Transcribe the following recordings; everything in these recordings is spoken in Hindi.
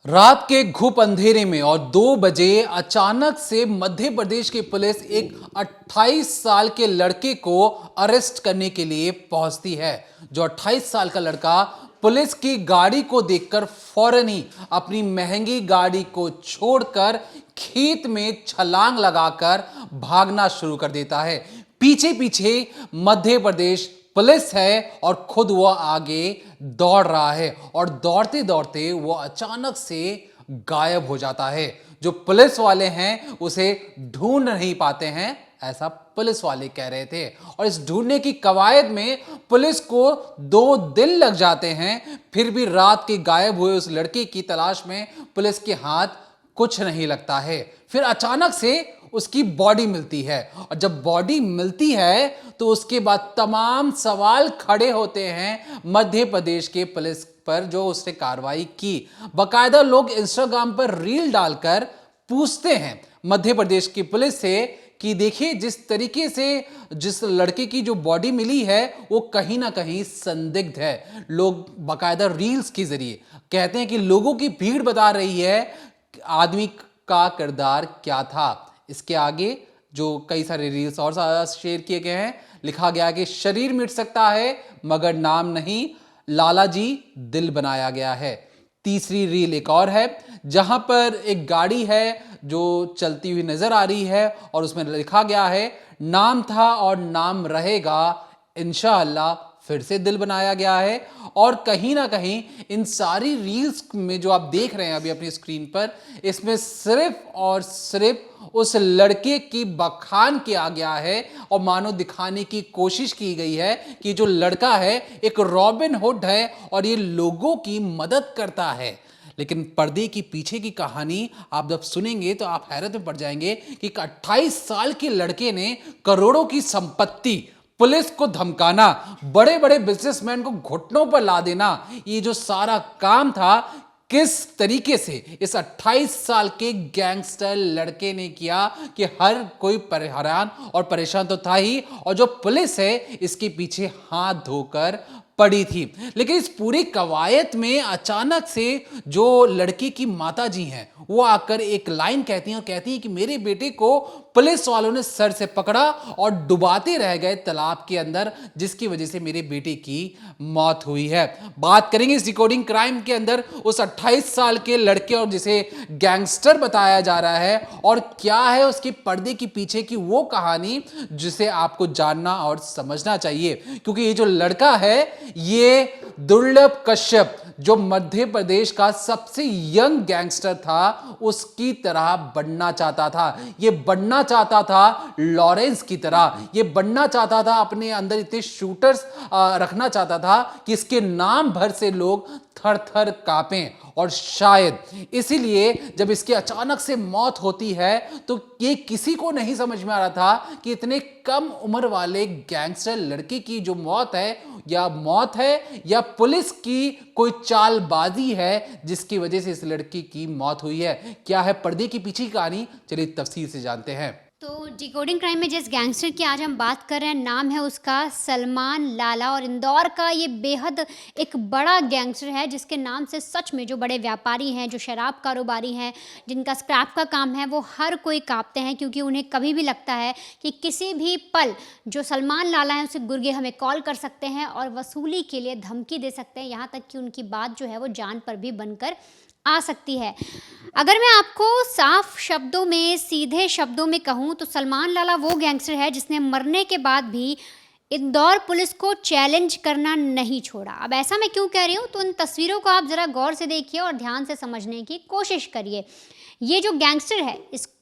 रात के घुप अंधेरे में और 2 बजे अचानक से मध्य प्रदेश की पुलिस एक 28 साल के लड़के को अरेस्ट करने के लिए पहुंचती है। जो 28 साल का लड़का पुलिस की गाड़ी को देखकर फौरन ही अपनी महंगी गाड़ी को छोड़कर खेत में छलांग लगाकर भागना शुरू कर देता है। पीछे पीछे मध्य प्रदेश पुलिस है और खुद वो आगे दौड़ रहा है और दौड़ते दौड़ते वो अचानक से गायब हो जाता है। जो पुलिस वाले हैं उसे ढूंढ नहीं पाते हैं, ऐसा पुलिस वाले कह रहे थे। और इस ढूंढने की कवायद में पुलिस को 2 दिन लग जाते हैं, फिर भी रात के गायब हुए उस लड़के की तलाश में पुलिस के हाथ कुछ नहीं लगता है। फिर अचानक से उसकी बॉडी मिलती है और जब बॉडी मिलती है तो उसके बाद तमाम सवाल खड़े होते हैं मध्य प्रदेश के पुलिस पर जो उसने कार्रवाई की। बाकायदा लोग इंस्टाग्राम पर रील डालकर पूछते हैं मध्य प्रदेश की पुलिस से कि देखिए जिस तरीके से जिस लड़के की जो बॉडी मिली है वो कहीं ना कहीं संदिग्ध है। लोग बाकायदा रील्स के जरिए कहते हैं कि लोगों की भीड़ बता रही है आदमी का किरदार क्या था। इसके आगे जो कई सारे रील्स और शेयर किए गए हैं, लिखा गया कि शरीर मिट सकता है मगर नाम नहीं, लाला जी दिल बनाया गया है। तीसरी रील एक और है जहां पर एक गाड़ी है जो चलती हुई नजर आ रही है और उसमें लिखा गया है नाम था और नाम रहेगा, इंशाअल्लाह फिर से दिल बनाया गया है। और कहीं ना कहीं इन सारी रील्स में जो आप देख रहे हैं अभी अपनी स्क्रीन पर, इसमें सिर्फ और सिर्फ उस लड़के की बखान किया गया है और मानो दिखाने की कोशिश की गई है कि जो लड़का है एक रॉबिन हुड है और ये लोगों की मदद करता है। लेकिन पर्दे की पीछे की कहानी आप जब सुनेंगे तो आप हैरत में पड़ जाएंगे कि 28 साल के लड़के ने करोड़ों की संपत्ति, पुलिस को धमकाना, बड़े बड़े बिजनेसमैन को घुटनों पर ला देना, ये जो सारा काम था किस तरीके से इस 28 साल के गैंगस्टर लड़के ने किया कि हर कोई हैरान और परेशान तो था ही, और जो पुलिस है इसके पीछे हाथ धोकर पड़ी थी। लेकिन इस पूरी कवायद में अचानक से जो लड़की की माता जी हैं वो आकर एक लाइन कहती हैं और कहती हैं कि मेरे बेटे को पुलिस वालों ने सर से पकड़ा और डुबाते रह गए तालाब के अंदर, जिसकी वजह से मेरे बेटे की मौत हुई है। बात करेंगे इस डिकोडिंग क्राइम के अंदर उस 28 साल के लड़के और जिसे गैंगस्टर बताया जा रहा है और क्या है उसके पर्दे के पीछे की वो कहानी जिसे आपको जानना और समझना चाहिए। क्योंकि ये जो लड़का है ये दुर्लभ कश्यप जो मध्य प्रदेश का सबसे यंग गैंगस्टर था उसकी तरह बनना चाहता था। ये बनना चाहता था लॉरेंस की तरह, ये बनना चाहता था, अपने अंदर इतने शूटर्स रखना चाहता था कि इसके नाम भर से लोग थर थर कांपें। और शायद इसीलिए जब इसकी अचानक से मौत होती है तो ये किसी को नहीं समझ में आ रहा था कि इतने कम उम्र वाले गैंगस्टर लड़के की जो मौत है या पुलिस की कोई चालबाजी है जिसकी वजह से इस लड़की की मौत हुई है। क्या है पर्दे की पीछे की कहानी, चलिए तफसील से जानते हैं। तो डिकोडिंग क्राइम में जिस गैंगस्टर की आज हम बात कर रहे हैं नाम है उसका सलमान लाला, और इंदौर का ये बेहद एक बड़ा गैंगस्टर है जिसके नाम से सच में जो बड़े व्यापारी हैं, जो शराब कारोबारी हैं, जिनका स्क्रैप का काम है, वो हर कोई कांपते हैं क्योंकि उन्हें कभी भी लगता है कि किसी भी पल जो सलमान लाला हैं उसे गुर्गे हमें कॉल कर सकते हैं और वसूली के लिए धमकी दे सकते हैं, यहाँ तक कि उनकी बात जो है वो जान पर भी बनकर आ सकती है। अगर मैं आपको साफ शब्दों में, सीधे शब्दों में कहूँ तो सलमान लाला वो गैंगस्टर है जिसने मरने के बाद भी इंदौर पुलिस को चैलेंज करना नहीं छोड़ा। अब ऐसा मैं क्यों कह रही हूँ, तो उन तस्वीरों को आप ज़रा गौर से देखिए और ध्यान से समझने की कोशिश करिए। ये जो गैंगस्टर है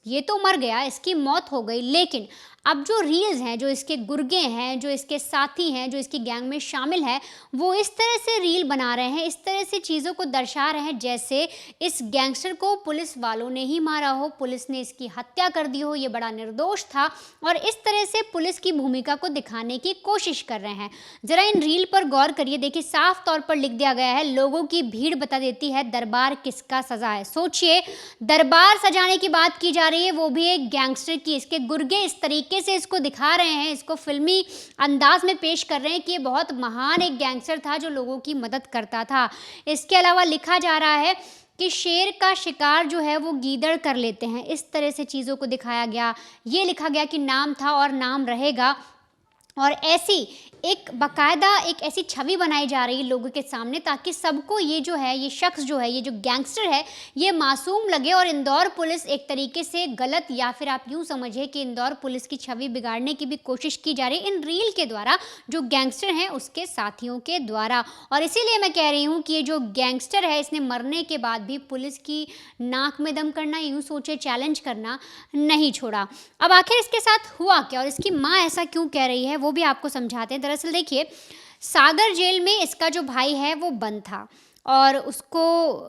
ये तो मर गया, इसकी मौत हो गई, लेकिन अब जो रील्स हैं, जो इसके गुर्गे हैं, जो इसके साथी हैं, जो इसकी गैंग में शामिल है, वो इस तरह से रील बना रहे हैं, इस तरह से चीज़ों को दर्शा रहे हैं जैसे इस गैंगस्टर को पुलिस वालों ने ही मारा हो, पुलिस ने इसकी हत्या कर दी हो, ये बड़ा निर्दोष था, और इस तरह से पुलिस की भूमिका को दिखाने की कोशिश कर रहे हैं। ज़रा इन रील पर गौर करिए, देखिए साफ तौर पर लिख दिया गया है लोगों की भीड़ बता देती है दरबार किसका सजा है। सोचिए, दरबार सजाने की बात की जा रही है, वो भी एक गैंगस्टर की। इसके गुर्गे इस तरीके से इसको दिखा रहे हैं, इसको फिल्मी अंदाज में पेश कर रहे हैं कि ये बहुत महान एक गैंगस्टर था जो लोगों की मदद करता था। इसके अलावा लिखा जा रहा है कि शेर का शिकार जो है वो गीदड़ कर लेते हैं, इस तरह से चीज़ों को दिखाया गया। ये लिखा गया कि नाम था और नाम रहेगा, और ऐसी एक बाकायदा एक ऐसी छवि बनाई जा रही है लोगों के सामने, ताकि सबको ये जो है, ये शख्स जो है, ये जो गैंगस्टर है, ये मासूम लगे। और इंदौर पुलिस एक तरीके से गलत, या फिर आप यूँ समझिए कि इंदौर पुलिस की छवि बिगाड़ने की भी कोशिश की जा रही है इन रील के द्वारा, जो गैंगस्टर हैं उसके साथियों के द्वारा। और इसीलिए मैं कह रही हूँ कि ये जो गैंगस्टर है, इसने मरने के बाद भी पुलिस की नाक में दम करना, यूँ सोचे चैलेंज करना नहीं छोड़ा। अब आखिर इसके साथ हुआ क्या और इसकी माँ ऐसा क्यों कह रही है, वो भी आपको समझाते हैं। दरअसल देखिए, सागर जेल में इसका जो भाई है वो बंद था, और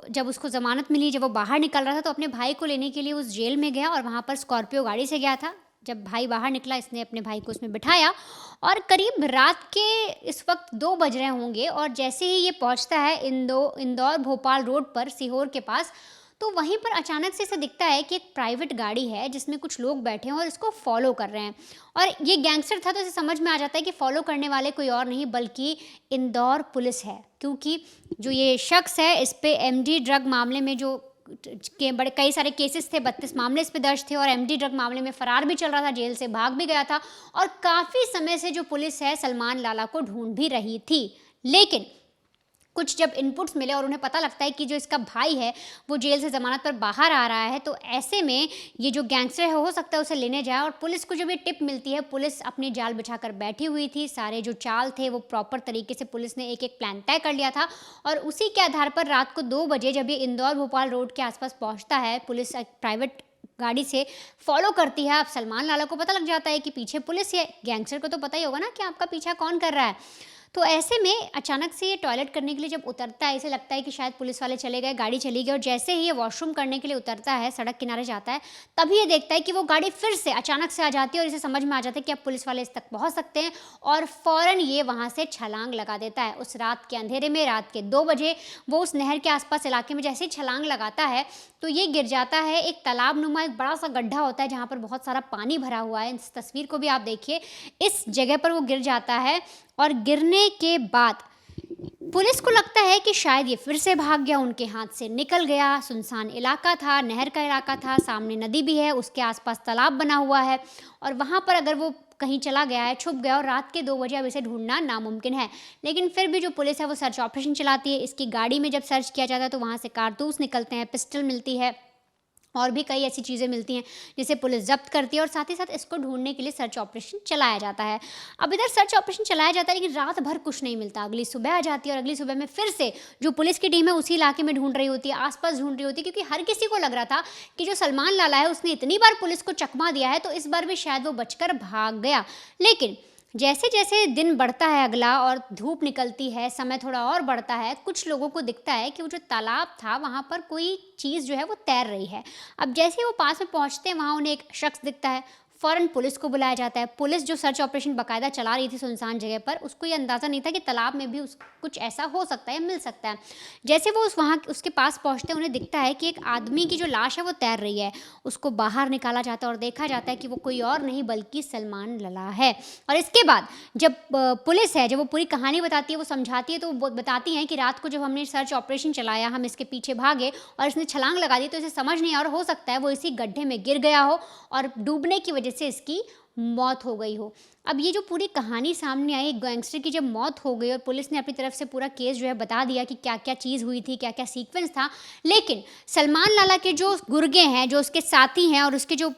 जब उसको ज़मानत मिली, जब वो बाहर निकल रहा था, तो अपने भाई को लेने के लिए उस जेल में गया, और वहाँ पर स्कॉर्पियो गाड़ी से गया था। जब भाई बाहर निकला, इसने अपने भाई को उसमें बिठाया, और करीब रात के इस वक्त 2 बज रहे होंगे, और जैसे ही ये पहुँचता है इंदौर भोपाल रोड पर, सीहोर के पास, तो वहीं पर अचानक से इसे दिखता है कि एक प्राइवेट गाड़ी है जिसमें कुछ लोग बैठे हैं और इसको फॉलो कर रहे हैं। और ये गैंगस्टर था, तो इसे समझ में आ जाता है कि फॉलो करने वाले कोई और नहीं बल्कि इंदौर पुलिस है, क्योंकि जो ये शख्स है, इस पे एमडी ड्रग मामले में जो के बड़े कई सारे केसेस थे, 32 मामले इस पे दर्ज थे, और एमडी ड्रग मामले में फरार भी चल रहा था, जेल से भाग भी गया था, और काफ़ी समय से जो पुलिस है सलमान लाला को ढूंढ भी रही थी। लेकिन कुछ जब इनपुट्स मिले और उन्हें पता लगता है कि जो इसका भाई है वो जेल से ज़मानत पर बाहर आ रहा है, तो ऐसे में ये जो गैंगस्टर है हो सकता है उसे लेने जाए। और पुलिस को जब ये टिप मिलती है, पुलिस अपनी जाल बिछाकर बैठी हुई थी, सारे जो चाल थे वो प्रॉपर तरीके से पुलिस ने एक एक प्लान तय कर लिया था, और उसी के आधार पर रात को 2 बजे जब ये इंदौर भोपाल रोड के आसपास पहुँचता है, पुलिस एक प्राइवेट गाड़ी से फॉलो करती है। अब सलमान लाला को पता लग जाता है कि पीछे पुलिस है, गैंगस्टर को तो पता ही होगा ना कि आपका पीछा कौन कर रहा है। तो ऐसे में अचानक से ये टॉयलेट करने के लिए जब उतरता है, इसे लगता है कि शायद पुलिस वाले चले गए, गाड़ी चली गई, और जैसे ही ये वॉशरूम करने के लिए उतरता है, सड़क किनारे जाता है, तभी ये देखता है कि वो गाड़ी फिर से अचानक से आ जाती है, और इसे समझ में आ जाता है कि अब पुलिस वाले इस तक पहुंच सकते हैं, और फ़ौरन ये वहां से छलांग लगा देता है। उस रात के अंधेरे में, रात के 2 बजे वो उस नहर के आसपास इलाके में जैसे ही छलांग लगाता है, तो ये गिर जाता है एक तालाब नुमा, एक बड़ा सा गड्ढा होता है जहाँ पर बहुत सारा पानी भरा हुआ है। इस तस्वीर को भी आप देखिए, इस जगह पर वो गिर जाता है, और गिरने के बाद पुलिस को लगता है कि शायद ये फिर से भाग गया, उनके हाथ से निकल गया। सुनसान इलाका था, नहर का इलाका था, सामने नदी भी है, उसके आसपास तालाब बना हुआ है, और वहाँ पर अगर वो कहीं चला गया है, छुप गया, और रात के 2 बजे अब इसे ढूंढना नामुमकिन है। लेकिन फिर भी जो पुलिस है वो सर्च ऑपरेशन चलाती है। इसकी गाड़ी में जब सर्च किया जाता है तो वहाँ से कारतूस निकलते हैं, पिस्टल मिलती है, और भी कई ऐसी चीज़ें मिलती हैं जिसे पुलिस जब्त करती है, और साथ ही साथ इसको ढूंढने के लिए सर्च ऑपरेशन चलाया जाता है। अब इधर सर्च ऑपरेशन चलाया जाता है, लेकिन रात भर कुछ नहीं मिलता। अगली सुबह आ जाती है, और अगली सुबह में फिर से जो पुलिस की टीम है उसी इलाके में ढूंढ रही होती है, आसपास ढूंढ रही होती है, क्योंकि हर किसी को लग रहा था कि जो सलमान लाला है उसने इतनी बार पुलिस को चकमा दिया है, तो इस बार भी शायद वो बचकर भाग गया। लेकिन जैसे जैसे दिन बढ़ता है अगला, और धूप निकलती है, समय थोड़ा और बढ़ता है, कुछ लोगों को दिखता है कि वो जो तालाब था वहाँ पर कोई चीज़ जो है वो तैर रही है। अब जैसे ही वो पास में पहुँचते हैं, वहाँ उन्हें एक शख्स दिखता है, फ़ौरन पुलिस को बुलाया जाता है। पुलिस जो सर्च ऑपरेशन बाकायदा चला रही थी सुनसान जगह पर, उसको ये अंदाज़ा नहीं था कि तालाब में भी कुछ ऐसा हो सकता है, मिल सकता है। जैसे वो उसके पास पहुँचते हैं, उन्हें दिखता है कि एक आदमी की जो लाश है वो तैर रही है। उसको बाहर निकाला जाता है, और देखा जाता है कि वो कोई और नहीं बल्कि सलमान लाला है। और इसके बाद जब पुलिस है, जब वो पूरी कहानी बताती है, वो समझाती है, तो वो बताती हैं कि रात को जब हमने सर्च ऑपरेशन चलाया, हम इसके पीछे भागे और इसने छलांग लगा दी, तो इसे समझ नहीं आया, और हो सकता है वो इसी गड्ढे में गिर गया हो और डूबने की वजह से इसकी मौत हो गई हो। अब ये जो पूरी कहानी सामने आई, गैंगस्टर की जब मौत हो गई और पुलिस ने अपनी तरफ से पूरा केस जो है बता दिया कि क्या क्या चीज़ हुई थी, क्या क्या सीक्वेंस था, लेकिन सलमान लाला के जो गुर्गे हैं, जो उसके साथी हैं और उसके जो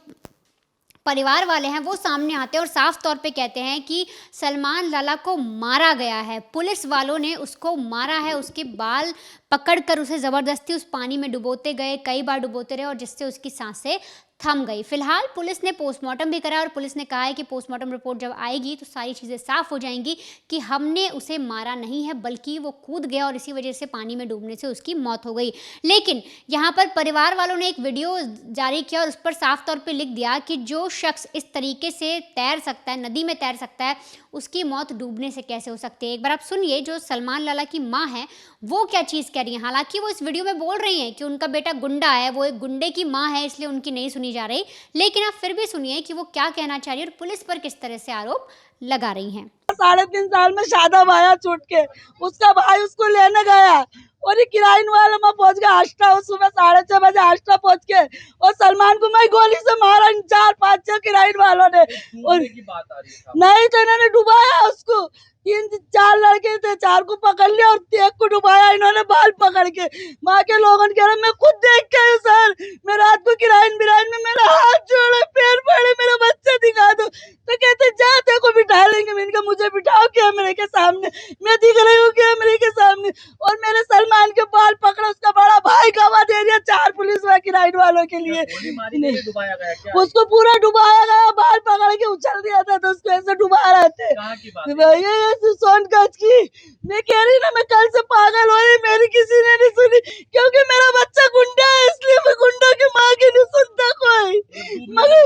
परिवार वाले हैं, वो सामने आते हैं और साफ तौर पे कहते हैं कि सलमान लाला को मारा गया है, पुलिस वालों ने उसको मारा है, उसके बाल पकड़कर उसे ज़बरदस्ती उस पानी में डुबोते गए, कई बार डुबोते रहे, और जिससे उसकी सांसें थम गई। फिलहाल पुलिस ने पोस्टमार्टम भी करा, और पुलिस ने कहा है कि पोस्टमार्टम रिपोर्ट जब आएगी तो सारी चीज़ें साफ हो जाएंगी कि हमने उसे मारा नहीं है, बल्कि वो कूद गया और इसी वजह से पानी में डूबने से उसकी मौत हो गई। लेकिन यहाँ पर परिवार वालों ने एक वीडियो जारी किया और उस पर साफ तौर पर लिख दिया कि जो शख्स इस तरीके से तैर सकता है, नदी में तैर सकता है, उसकी मौत डूबने से कैसे हो सकती है। एक बार आप सुनिए जो सलमान लाला की माँ है वो क्या चीज़ कह रही है। हालांकि वो इस वीडियो में बोल रही हैं कि उनका बेटा गुंडा है, वो एक गुंडे की माँ है, इसलिए उनकी नहीं सुनी जा रही, लेकिन आप फिर भी सुनिए कि वो क्या कहना चाह रही है और पुलिस पर किस तरह से आरोप लगा रही हैं। 3.5 साल में शादाब आया छूट के, उसका भाई उसको लेने गया और ये किराइन वाला मैं पहुंच गया आष्टा, सुबह 6:30 बजे आष्टा पहुंच के, और सलमान को मैं गोली से मारा 4-5-6 किराइन वालों ने। और नहीं तो इन्होंने डुबाया उसको, 3-4 लड़के थे, 4 को पकड़ लिया और 1 को डुबाया इन्होंने बाल पकड़ के। माँ के लोगों ने कह रहे मैं खुद देख के आयु सर, मैं रात को किराइन बिराइन में मेरा हाथ जोड़े पैर पड़े, मेरा बच्चा दिखा दो, तो कहते जा तेको बिठा लेंगे। मैंने कहा मुझे बिठाओ कैमरे के सामने, मैं दिख रही हूँ कैमरे के सामने। और मेरे सलमान के बाल पकड़ा, उसका बड़ा भाई गवाह दे दिया 4 पुलिस व किराइन वालों के लिए। उसको पूरा डुबाया गया, बाल पकड़ के उछल दिया था, तो उसको ऐसे डुबा रहे थे। सोनगंज की, मैं कह रही ना मैं कल से पागल हो रही, मेरी किसी ने नहीं सुनी, क्योंकि मेरा बच्चा गुंडा है, इसलिए मैं गुंडों की माँ की नहीं सुनता कोई। मगर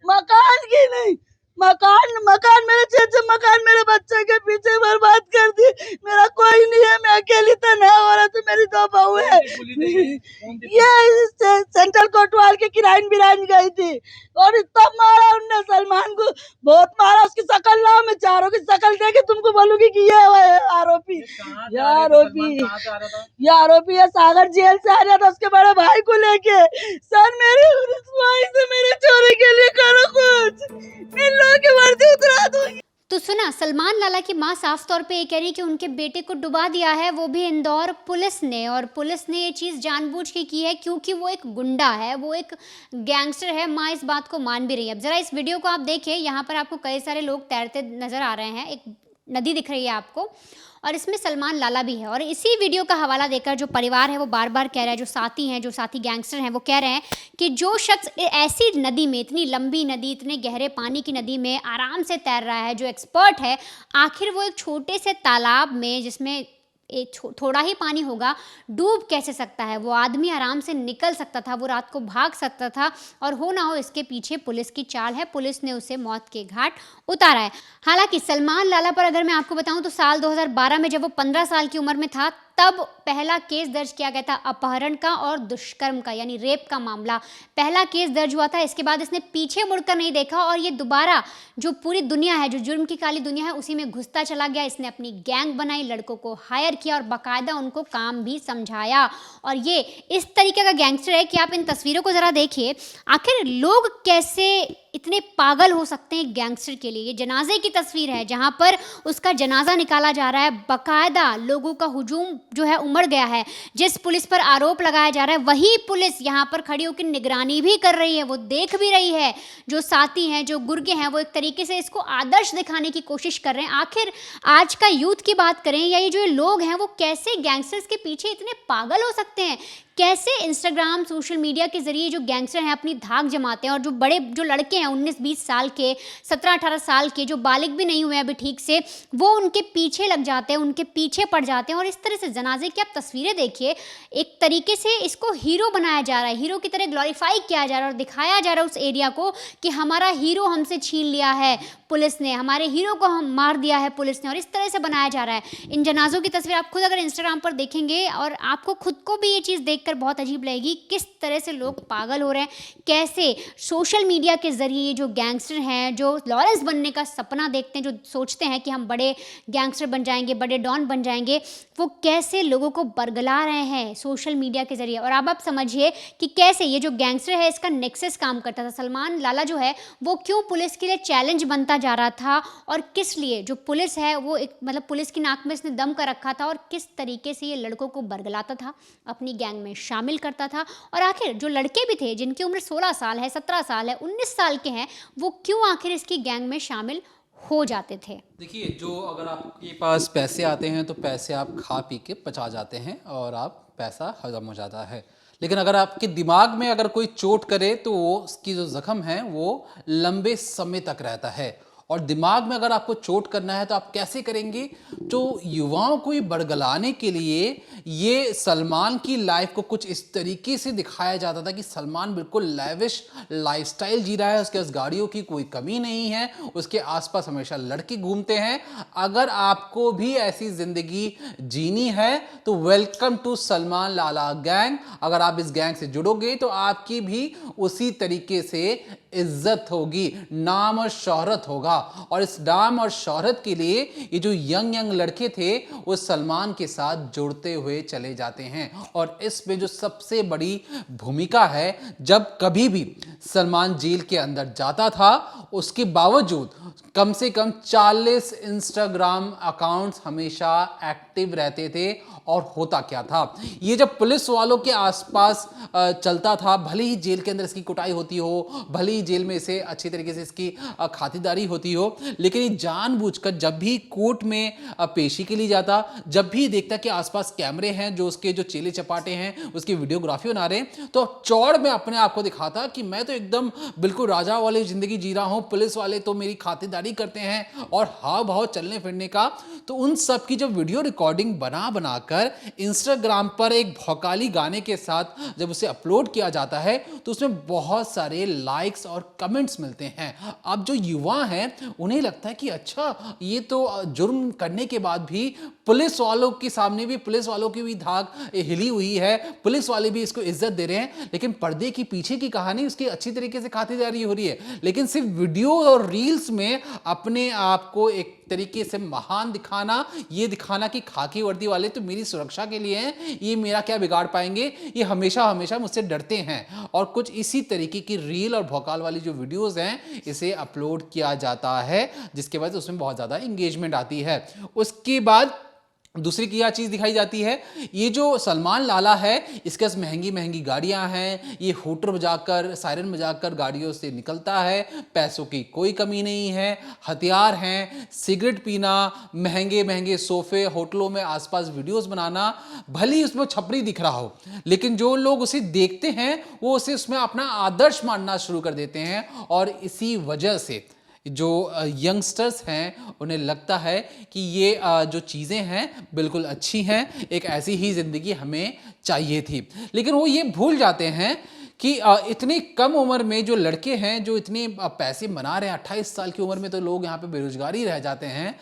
मकान की नहीं, मकान मेरे 6 मकान मेरे बच्चे के पीछे बर्बाद कर दिए। मेरा कोई नहीं है, मैं अकेली तो ना हो रहा, तो मेरी 2 बहू है। ये सेंट्रल कोतवाल के किराइन बिराइन गई थी और तब मारा उनने सलमान को, बहुत मारा। उसकी शकल ना, मैं चारों की शकल देके तुमको बोलूंगी कि ये आरोपी, ये आरोपी है। सागर जेल से आ रहा था उसके बड़े भाई को लेके। सर मेरी से मेरे चोरी के लिए करो कुछ, इन लोगों की वर्दी उतरा दूंगी। तो सुना, सलमान लाला की मां साफ तौर पे ये कह रही कि उनके बेटे को डुबा दिया है, वो भी इंदौर पुलिस ने। और पुलिस ने ये चीज़ जानबूझ के की है क्योंकि वो एक गुंडा है, वो एक गैंगस्टर है। मां इस बात को मान भी रही है। अब ज़रा इस वीडियो को आप देखिए, यहाँ पर आपको कई सारे लोग तैरते नज़र आ रहे हैं, एक नदी दिख रही है आपको, और इसमें सलमान लाला भी है। और इसी वीडियो का हवाला देकर जो परिवार है वो बार बार कह रहा है, जो साथी गैंगस्टर हैं वो कह रहे हैं कि जो शख्स ऐसी नदी में, इतनी लंबी नदी, इतने गहरे पानी की नदी में आराम से तैर रहा है, जो एक्सपर्ट है, आखिर वो एक छोटे से तालाब में जिसमें थोड़ा ही पानी होगा डूब कैसे सकता है। वो आदमी आराम से निकल सकता था, वो रात को भाग सकता था, और हो ना हो इसके पीछे पुलिस की चाल है। पुलिस ने उसे मौत के घाट उतारा है। हालांकि सलमान लाला पर अगर मैं आपको बताऊं तो साल 2012 में जब वो 15 साल की उम्र में था, तब पहला केस दर्ज किया गया था अपहरण का और दुष्कर्म का, यानी रेप का मामला पहला केस दर्ज हुआ था। इसके बाद इसने पीछे मुड़कर नहीं देखा और ये दोबारा जो पूरी दुनिया है, जो जुर्म की काली दुनिया है, उसी में घुसता चला गया। इसने अपनी गैंग बनाई, लड़कों को हायर किया और बाकायदा उनको काम भी समझाया। और ये इस तरीके का गैंगस्टर है कि आप इन तस्वीरों को ज़रा देखिए, आखिर लोग कैसे इतने पागल हो सकते हैं गैंगस्टर के लिए। ये जनाजे की तस्वीर है जहां पर उसका जनाजा निकाला जा रहा है, बाकायदा लोगों का हुजूम जो है उमड़ गया है। जिस पुलिस पर आरोप लगाया जा रहा है वही पुलिस यहां पर खड़ी होकर निगरानी भी कर रही है, वो देख भी रही है। जो साथी हैं, जो गुर्गे हैं, वो एक तरीके से इसको आदर्श दिखाने की कोशिश कर रहे हैं। आखिर आज का यूथ की बात करें या ये जो लोग हैं वो कैसे गैंगस्टर्स के पीछे इतने पागल हो सकते हैं, कैसे इंस्टाग्राम सोशल मीडिया के ज़रिए जो गैंगस्टर हैं अपनी धाक जमाते हैं। और जो लड़के हैं 19-20 साल के, 17-18 साल के, जो बालिग भी नहीं हुए अभी ठीक से, वो उनके पीछे लग जाते हैं, उनके पीछे पड़ जाते हैं। और इस तरह से जनाजे की आप तस्वीरें देखिए, एक तरीके से इसको हीरो बनाया जा रहा है, हीरो की तरह ग्लोरीफाई किया जा रहा है और दिखाया जा रहा है उस एरिया को कि हमारा हीरो हमसे छीन लिया है पुलिस ने, हमारे हीरो को हम मार दिया है पुलिस ने। और इस तरह से बनाया जा रहा है। इन जनाजों की तस्वीर आप खुद अगर इंस्टाग्राम पर देखेंगे और आपको खुद को भी ये चीज़ देखकर बहुत अजीब लगेगी, किस तरह से लोग पागल हो रहे हैं, कैसे सोशल मीडिया के ज़रिए जो गैंगस्टर हैं, जो लॉरेंस बनने का सपना देखते हैं, जो सोचते हैं कि हम बड़े गैंगस्टर बन जाएंगे, बड़े डॉन बन जाएंगे, वो कैसे लोगों को बरगला रहे हैं सोशल मीडिया के ज़रिए। और अब आप समझिए कि कैसे ये जो गैंगस्टर है इसका नेक्सस काम करता था। सलमान लाला जो है वो क्यों पुलिस के लिए चैलेंज बनता जा रहा था और किस लिए जो पुलिस है वो एक मतलब पुलिस की नाक में इसने दम कर रखा था, और किस तरीके से ये लड़कों को बरगलाता था, अपनी गैंग में शामिल करता था। और आखिर जो लड़के भी थे जिनकी उम्र 16 साल है, 17 साल है, 19 साल के हैं, वो क्यों आखिर इसकी गैंग में शामिल हो जाते थे। देखिए, जो अगर आपके पास पैसे आते हैं तो पैसे आप खा पी के पचा जाते हैं और आप पैसा हजम हो जाता है। लेकिन अगर आपके दिमाग में अगर कोई चोट करे तो वो उसकी जो जख्म है वो लंबे समय तक रहता है। और दिमाग में अगर आपको चोट करना है तो आप कैसे करेंगे? तो युवाओं को बरगलाने के लिए ये सलमान की लाइफ को कुछ इस तरीके से दिखाया जाता था कि सलमान बिल्कुल लैविश लाइफस्टाइल जी रहा है, उसके पास गाड़ियों की कोई कमी नहीं है, उसके आसपास हमेशा लड़के घूमते हैं। अगर आपको भी ऐसी जिंदगी जीनी है तो welcome to Salman Lala gang. अगर आप इस गैंग से जुड़ोगे तो आपकी भी उसी तरीके से इज्जत होगी, नाम और शोहरत होगा। था। और इस नाम और शोहरत के लिए ये जो यंग लड़के थे वो सलमान के साथ जुड़ते हुए चले जाते हैं। और इसमें जो सबसे बड़ी भूमिका है, जब कभी भी सलमान जेल के अंदर जाता था उसके बावजूद कम से कम 40 इंस्टाग्राम अकाउंट्स हमेशा एक्टिव रहते थे। और होता क्या था, ये जब पुलिस वालों के आसपास चलता था, भले ही जेल के अंदर इसकी कुटाई होती हो, भले ही जेल में इसे अच्छी तरीके से इसकी खातिरदारी होती हो, लेकिन ये जानबूझकर जब भी कोर्ट में पेशी के लिए जाता, जब भी देखता कि आसपास कैमरे हैं जो उसके जो चेले चपाटे हैं उसकी वीडियोग्राफी बना रहे हैं, तो चौड़ में अपने आप को दिखाता कि मैं तो एकदम बिल्कुल राजा वाली जिंदगी जी रहा हूं, पुलिस वाले तो मेरी खातिरदारी करते हैं। और हाव भाव चलने फिरने का, तो उन सब की जब वीडियो रिकॉर्डिंग बनाकर इंस्टाग्राम पर एक भौकाली गाने के साथ जब उसे अपलोड किया जाता है तो उसमें बहुत सारे लाइक्स और कमेंट्स मिलते हैं। अब जो युवा हैं उन्हें लगता है कि अच्छा, ये तो जुर्म करने के बाद भी पुलिस वालों के सामने भी, पुलिस वालों की भी धाक हिली हुई है, पुलिस वाले भी इसको इज्जत दे रहे हैं, लेकिन पर्दे की पीछे की कहानी उसकी अच्छी तरीके से खातिरदारी हो रही है। लेकिन सिर्फ वीडियो और रील्स में अपने आप को एक तरीके से महान दिखाना, ये दिखाना कि खाकी वर्दी वाले तो मेरी सुरक्षा के लिए हैं, ये मेरा क्या बिगाड़ पाएंगे, ये हमेशा हमेशा मुझसे डरते हैं। और कुछ इसी तरीके की रील और भौकाल वाली जो वीडियोस हैं इसे अपलोड किया जाता है, जिसके बाद उसमें बहुत ज़्यादा इंगेजमेंट आती है। उसके बाद दूसरी क्या चीज़ दिखाई जाती है, ये जो सलमान लाला है इसके पास महंगी महंगी गाड़ियां हैं, ये हूटर बजाकर, सायरन बजाकर गाड़ियों से निकलता है, पैसों की कोई कमी नहीं है, हथियार हैं, सिगरेट पीना, महंगे महंगे सोफे, होटलों में आसपास वीडियोस बनाना, भले ही उसमें छपरी दिख रहा हो, लेकिन जो लोग उसे देखते हैं वो उसे उसमें अपना आदर्श मानना शुरू कर देते हैं। और इसी वजह से जो यंगस्टर्स हैं उन्हें लगता है कि ये जो चीज़ें हैं बिल्कुल अच्छी हैं, एक ऐसी ही ज़िंदगी हमें चाहिए थी। लेकिन वो ये भूल जाते हैं कि इतनी कम उम्र में जो लड़के हैं जो इतने पैसे बना रहे हैं, 28 साल की उम्र में तो लोग यहाँ पे बेरोजगारी रह जाते हैं,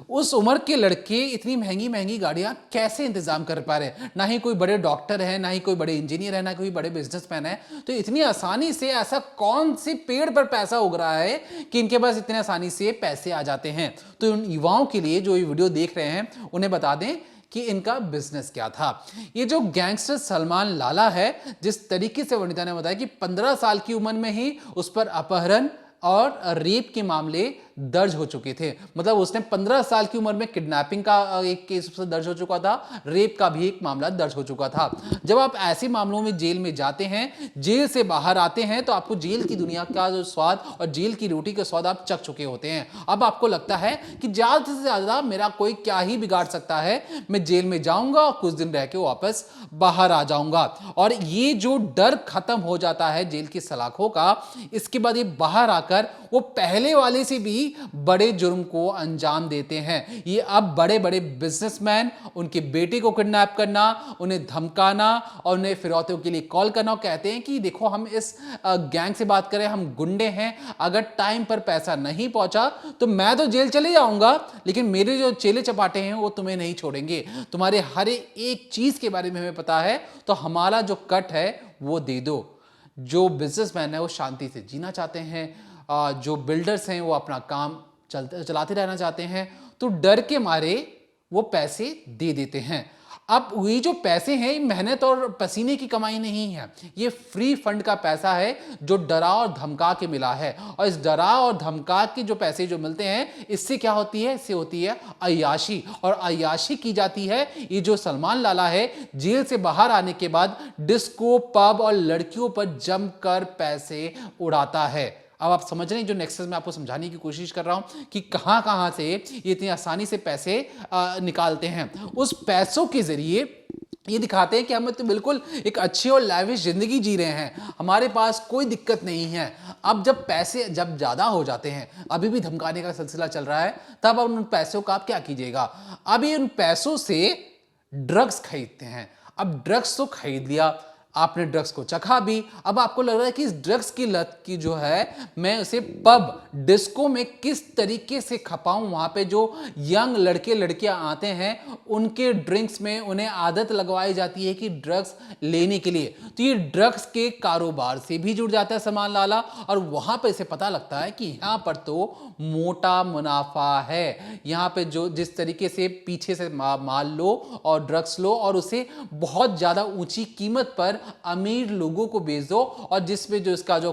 उस उम्र के लड़के इतनी महंगी महंगी गाड़ियाँ कैसे इंतजाम कर पा रहे हैं। ना ही कोई बड़े डॉक्टर है, ना ही कोई बड़े इंजीनियर है, ना कोई बड़े बिजनेसमैन है, तो इतनी आसानी से ऐसा कौन से पेड़ पर पैसा उग रहा है कि इनके पास इतने आसानी से पैसे आ जाते हैं। तो उन युवाओं के लिए जो ये वीडियो देख रहे हैं उन्हें बता दें कि इनका बिजनेस क्या था। ये जो गैंगस्टर सलमान लाला है, जिस तरीके से वनिता ने बताया कि 15 साल की उम्र में ही उस पर अपहरण और रेप के मामले दर्ज हो चुके थे। मतलब उसने 15 साल की उम्र में किडनैपिंग का एक केस दर्ज हो चुका था, रेप का भी एक मामला दर्ज हो चुका था। जब आप ऐसे मामलों में जेल में जाते हैं, जेल से बाहर आते हैं, तो आपको जेल की दुनिया का जो स्वाद और जेल की रोटी का स्वाद आप चख चुके होते हैं। अब आपको लगता है कि ज़्यादा से ज़्यादा मेरा कोई क्या ही बिगाड़ सकता है, मैं जेल में जाऊंगा और कुछ दिन रह के वापस बाहर आ जाऊंगा। और ये जो डर खत्म हो जाता है जेल की सलाखों का, इसके बाद ये बाहर आकर वो पहले वाले से भी बड़े जुर्म को अंजाम देते हैं। ये अब बड़े बड़े बिजनेसमैन, उनके बेटे को किडनैप करना, उन्हें धमकाना और उन्हें फिरौतियों के लिए कॉल करना, और कहते हैं कि देखो हम इस गैंग से बात करें, हम गुंडे हैं, अगर टाइम पर पैसा नहीं पहुंचा तो मैं तो जेल चले जाऊंगा, लेकिन मेरे जो चेले चपाटे हैं वो तुम्हें नहीं छोड़ेंगे, तुम्हारे हर एक चीज के बारे में हमें पता है, तो हमारा जो कट है वो दे दो। जो बिजनेसमैन है वो शांति से जीना चाहते हैं, जो बिल्डर्स हैं वो अपना काम चलाते रहना चाहते हैं, तो डर के मारे वो पैसे दे देते हैं। अब ये जो पैसे हैं ये मेहनत और पसीने की कमाई नहीं है, ये फ्री फंड का पैसा है जो डरा और धमका के मिला है। और इस डरा और धमका के जो पैसे जो मिलते हैं, इससे क्या होती है, इससे होती है अय्याशी, और अय्याशी की जाती है। ये जो सलमान लाला है जेल से बाहर आने के बाद डिस्को, पब और लड़कियों पर जमकर पैसे उड़ाता है। अब आप समझ रहे हैं जो नेक्सस में आपको समझाने की कोशिश कर रहा हूं कि कहां कहां से ये इतनी आसानी से पैसे निकालते हैं। उस पैसों के जरिए ये दिखाते हैं कि हम तो बिल्कुल एक अच्छी और लैविश जिंदगी जी रहे हैं, हमारे पास कोई दिक्कत नहीं है। अब जब पैसे जब ज्यादा हो जाते हैं, अभी भी धमकाने का सिलसिला चल रहा है, तब अब उन पैसों का आप क्या कीजिएगा। अब ये उन पैसों से ड्रग्स खरीदते हैं। अब ड्रग्स तो खरीद लिया, आपने ड्रग्स को चखा भी, अब आपको लग रहा है कि इस ड्रग्स की लत की जो है मैं उसे पब डिस्को में किस तरीके से खपाऊं। वहां पे जो यंग लड़के लड़कियां आते हैं उनके ड्रिंक्स में उन्हें आदत लगवाई जाती है कि ड्रग्स लेने के लिए, तो ये ड्रग्स के कारोबार से भी जुड़ जाता है सलमान लाला। और वहां पे इसे पता लगता है कि यहां पर तो मोटा मुनाफा है, यहां पे जो जिस तरीके से पीछे से माल लो और ड्रग्स लो और उसे बहुत ज्यादा ऊंची कीमत पर अमीर लोगों को बेच दो, और जिसमें जो इसका जो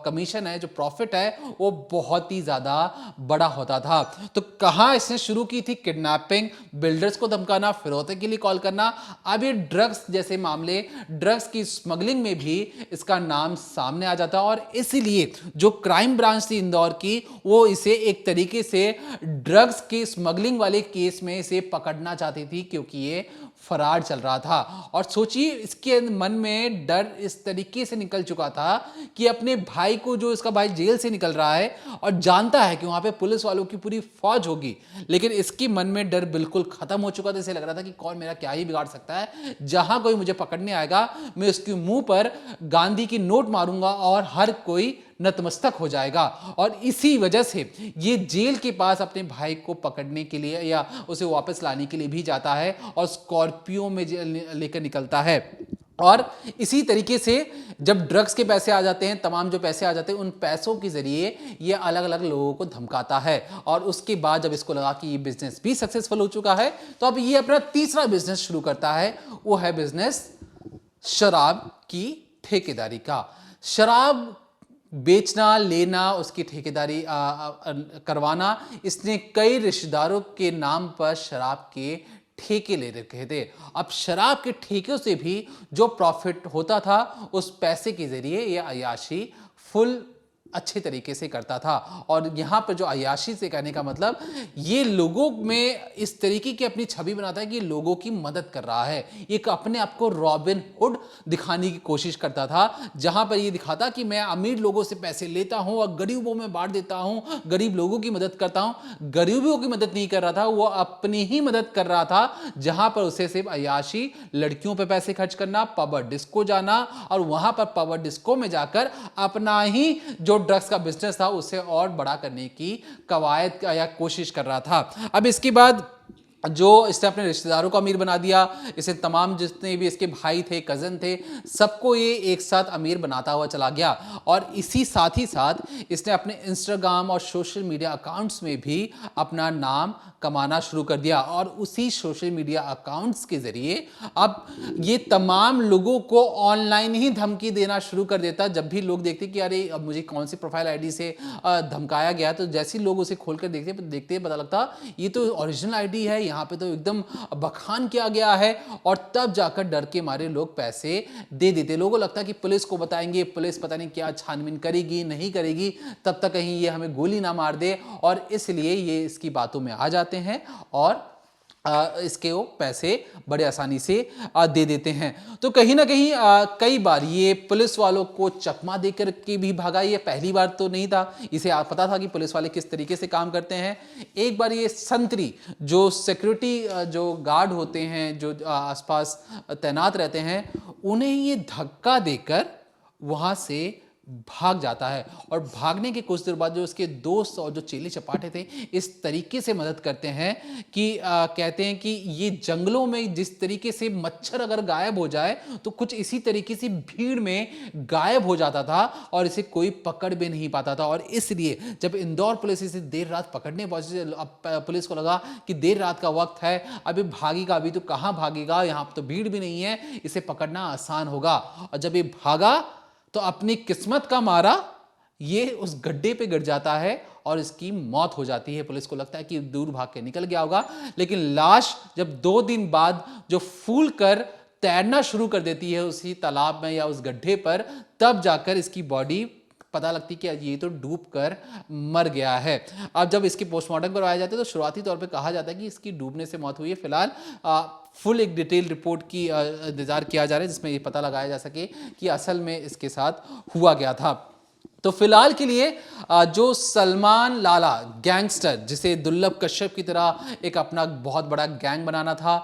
कमीशन है, जो प्रॉफिट है, वो बहुत ही ज्यादा बड़ा होता था। तो कहां इसने शुरू की थी? किडनैपिंग, बिल्डर्स को धमकाना, फिरौते के लिए कॉल करना। अब ये ड्रग्स जैसे मामले, ड्रग्स की स्मगलिंग में भी इसका नाम सामने आ जाता, और इसीलिए जो क्राइम ब्रांच थी इंदौर की, वो इसे एक तरीके से ड्रग्स की स्मगलिंग वाले केस में इसे पकड़ना चाहती थी, क्योंकि ये फरार चल रहा था। और सोचिए इसके मन में डर इस तरीके से निकल चुका था कि अपने भाई को, जो इसका भाई जेल से निकल रहा है और जानता है कि वहां पे पुलिस वालों की पूरी फौज होगी, लेकिन इसके मन में डर बिल्कुल खत्म हो चुका था। इसे लग रहा था कि कौन मेरा क्या ही बिगाड़ सकता है, जहां कोई मुझे पकड़ने आएगा मैं उसके मुंह पर गांधी की नोट मारूंगा और हर कोई नतमस्तक हो जाएगा। और इसी वजह से ये जेल के पास अपने भाई को पकड़ने के लिए या उसे वापस लाने के लिए भी जाता है और स्कॉर्पियो में लेकर निकलता है। और इसी तरीके से जब ड्रग्स के पैसे आ जाते हैं, तमाम जो पैसे आ जाते हैं, उन पैसों के जरिए ये अलग अलग लोगों को धमकाता है। और उसके बाद जब इसको लगा कि ये बिजनेस भी सक्सेसफुल हो चुका है, तो अब ये अपना तीसरा बिजनेस शुरू करता है। वो है बिजनेस शराब की ठेकेदारी का। शराब बेचना, लेना, उसकी ठेकेदारी करवाना। इसने कई रिश्तेदारों के नाम पर शराब के ठेके ले रखे थे। अब शराब के ठेकों से भी जो प्रॉफिट होता था, उस पैसे के जरिए यह अय्याशी फुल अच्छे तरीके से करता था। और यहां पर जो अय्याशी से कहने का मतलब, ये लोगों में इस तरीके की अपनी छवि बनाता है कि लोगों की मदद कर रहा है। एक अपने आप को रॉबिन हुड दिखाने की कोशिश करता था, जहां पर ये दिखाता कि मैं अमीर लोगों से पैसे लेता हूं और गरीबों में बांट देता हूं, गरीब लोगों की मदद करता हूं। गरीबों की मदद नहीं कर रहा था, वो अपनी ही मदद कर रहा था, जहां पर उसे सिर्फ अय्याशी, लड़कियों पर पैसे खर्च करना, पब डिस्को जाना, और वहां पर पब डिस्को में जाकर अपना ही जो ड्रग्स का बिजनेस था उसे और बड़ा करने की कवायद या कोशिश कर रहा था। अब इसके बाद जो इसने अपने रिश्तेदारों को अमीर बना दिया, इसे तमाम जितने भी इसके भाई थे, कजन थे, सबको ये एक साथ अमीर बनाता हुआ चला गया। और इसी साथ ही साथ इसने अपने इंस्टाग्राम और सोशल मीडिया अकाउंट्स में भी अपना नाम कमाना शुरू कर दिया। और उसी सोशल मीडिया अकाउंट्स के जरिए अब ये तमाम लोगों को ऑनलाइन ही धमकी देना शुरू कर देता। जब भी लोग देखते कि अरे अब मुझे कौन सी प्रोफाइल आईडी से धमकाया गया, तो जैसे लोग उसे खोलकर देखते पता लगता ये तो ओरिजिनल आईडी है, यहाँ पे तो एकदम बखान किया गया है। और तब जाकर डर के मारे लोग पैसे दे देते। लोगों को लगता कि पुलिस को बताएंगे, पुलिस पता नहीं क्या छानबीन करेगी, नहीं करेगी, तब तक कहीं ये हमें गोली ना मार दे, और इसलिए ये इसकी बातों में आ जाते हैं और इसके वो पैसे बड़े आसानी से दे देते हैं। तो कहीं ना कहीं कई बार ये पुलिस वालों को चकमा देकर के भी भागा। ये पहली बार तो नहीं था, इसे पता था कि पुलिस वाले किस तरीके से काम करते हैं। एक बार ये संतरी जो सिक्योरिटी जो गार्ड होते हैं, जो आसपास तैनात रहते हैं, उन्हें ये धक्का देकर वहां से भाग जाता है। और भागने के कुछ देर बाद जो उसके दोस्त और जो चेले चपाटे थे इस तरीके से मदद करते हैं कि कहते हैं कि ये जंगलों में जिस तरीके से मच्छर अगर गायब हो जाए तो कुछ इसी तरीके से भीड़ में गायब हो जाता था और इसे कोई पकड़ भी नहीं पाता था। और इसलिए जब इंदौर पुलिस इसे देर रात पकड़ने पहुंची, पुलिस को लगा कि देर रात का वक्त है, अभी भागेगा, अभी तो कहाँ भागेगा, यहाँ तो भीड़ भी नहीं है, इसे पकड़ना आसान होगा। और जब ये भागा तो अपनी किस्मत का मारा ये उस गड्ढे पे गिर जाता है और इसकी मौत हो जाती है। पुलिस को लगता है कि दूर भाग के निकल गया होगा, लेकिन लाश जब 2 दिन बाद जो फूल कर तैरना शुरू कर देती है उसी तालाब में या उस गड्ढे पर, तब जाकर इसकी बॉडी पता लगती कि ये तो डूब कर मर गया है। अब जब इसकी पोस्टमार्टम करवाया जाता है तो शुरुआती तौर पे कहा जाता है कि इसकी डूबने से मौत हुई है। फिलहाल फुल एक डिटेल रिपोर्ट की इंतजार किया जा रहा है, जिसमें ये पता लगाया जा सके कि असल में इसके साथ हुआ क्या था। तो फिलहाल के लिए जो सलमान लाला गैंगस्टर, जिसे दुर्लभ कश्यप की तरह एक अपना बहुत बड़ा गैंग बनाना था,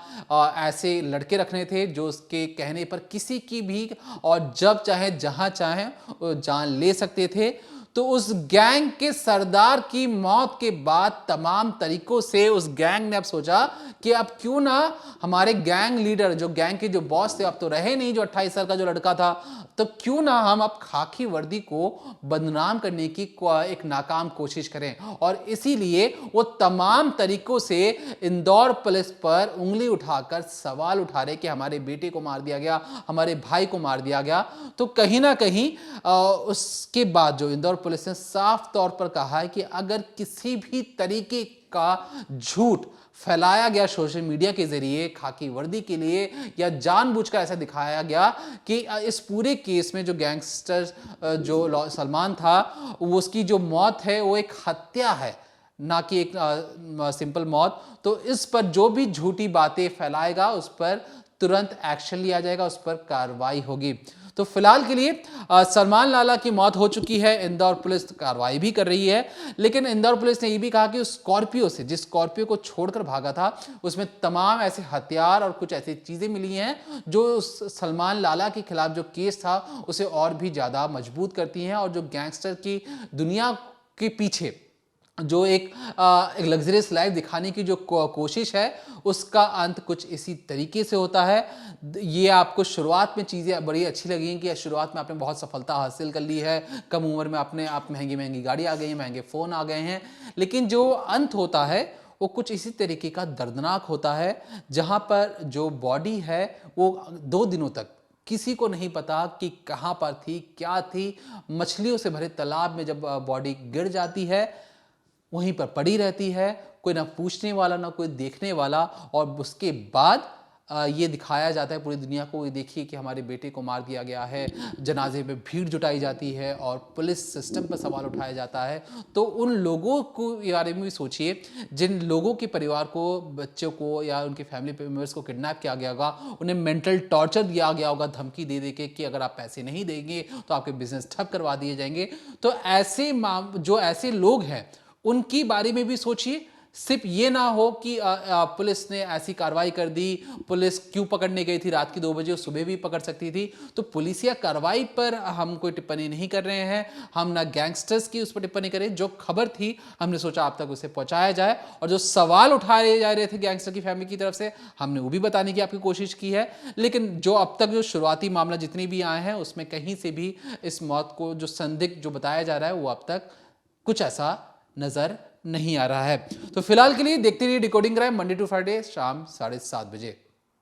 ऐसे लड़के रखने थे जो उसके कहने पर किसी की भी और जब चाहे जहां चाहे जान ले सकते थे। तो उस गैंग के सरदार की मौत के बाद तमाम तरीकों से उस गैंग ने अब सोचा कि अब क्यों ना हमारे गैंग लीडर, जो गैंग के जो बॉस थे, अब तो रहे नहीं, जो 28 साल का जो लड़का था, तो क्यों ना हम अब खाकी वर्दी को बदनाम करने की एक नाकाम कोशिश करें। और इसीलिए वो तमाम तरीकों से इंदौर पुलिस पर उंगली उठाकर सवाल उठा रहे कि हमारे बेटे को मार दिया गया, हमारे भाई को मार दिया गया। तो कहीं ना कहीं उसके बाद जो इंदौर पुलिस ने साफ तौर पर कहा है कि अगर किसी भी तरीके का झूठ फैलाया गया सोशल मीडिया के जरिए खाकी वर्दी के लिए, या जानबूझकर ऐसा दिखाया गया कि इस पूरे केस में जो गैंगस्टर जो सलमान था, उसकी जो मौत है वो एक हत्या है, ना कि एक सिंपल मौत, तो इस पर जो भी झूठी बातें फैलाएगा उस पर तुरंत एक्शन लिया जाएगा, उस पर कार्रवाई होगी। तो फिलहाल के लिए सलमान लाला की मौत हो चुकी है, इंदौर पुलिस कार्रवाई भी कर रही है, लेकिन इंदौर पुलिस ने यह भी कहा कि उस स्कॉर्पियो से, जिस स्कॉर्पियो को छोड़कर भागा था, उसमें तमाम ऐसे हथियार और कुछ ऐसी चीजें मिली हैं जो सलमान लाला के खिलाफ जो केस था उसे और भी ज्यादा मजबूत करती हैं, और जो गैंगस्टर की दुनिया के पीछे जो एक लग्जरियस लाइफ दिखाने की जो कोशिश है, उसका अंत कुछ इसी तरीके से होता है। ये आपको शुरुआत में चीज़ें बड़ी अच्छी लगी कि शुरुआत में आपने बहुत सफलता हासिल कर ली है, कम उम्र में आपने महंगी महंगी गाड़ी आ गई है, महंगे फ़ोन आ गए हैं, लेकिन जो अंत होता है वो कुछ इसी तरीके का दर्दनाक होता है, जहाँ पर जो बॉडी है वो 2 दिनों तक किसी को नहीं पता कि कहाँ पर थी, क्या थी। मछलियों से भरे तालाब में जब बॉडी गिर जाती है, वहीं पर पड़ी रहती है, कोई ना पूछने वाला ना कोई देखने वाला, और उसके बाद ये दिखाया जाता है पूरी दुनिया को, ये देखिए कि हमारे बेटे को मार दिया गया है, जनाजे में भीड़ जुटाई जाती है और पुलिस सिस्टम पर सवाल उठाया जाता है। तो उन लोगों को बारे में भी सोचिए जिन लोगों के परिवार को, बच्चों को या उनके फैमिली मेम्बर्स को किडनैप किया गया होगा, उन्हें मेंटल टॉर्चर दिया गया होगा धमकी दे दे के कि अगर आप पैसे नहीं देंगे तो आपके बिजनेस ठप करवा दिए जाएंगे। तो ऐसे जो ऐसे लोग हैं उनकी बारे में भी सोचिए। सिर्फ ये ना हो कि पुलिस ने ऐसी कार्रवाई कर दी, पुलिस क्यों पकड़ने गई थी रात की 2 बजे, सुबह भी पकड़ सकती थी। तो पुलिसिया कार्रवाई पर हम कोई टिप्पणी नहीं कर रहे हैं, हम ना गैंगस्टर्स की उस पर टिप्पणी करें। जो खबर थी हमने सोचा आप तक उसे पहुंचाया जाए, और जो सवाल उठाए जा रहे थे गैंगस्टर की फैमिली की तरफ से, हमने वो भी बताने की आपकी कोशिश की है। लेकिन जो अब तक जो शुरुआती मामला जितने भी आए हैं उसमें कहीं से भी इस मौत को जो संदिग्ध जो बताया जा रहा है वो अब तक कुछ ऐसा नजर नहीं आ रहा है। तो फिलहाल के लिए देखते रहिए decoding crime, Monday to Friday शाम 7:30 बजे।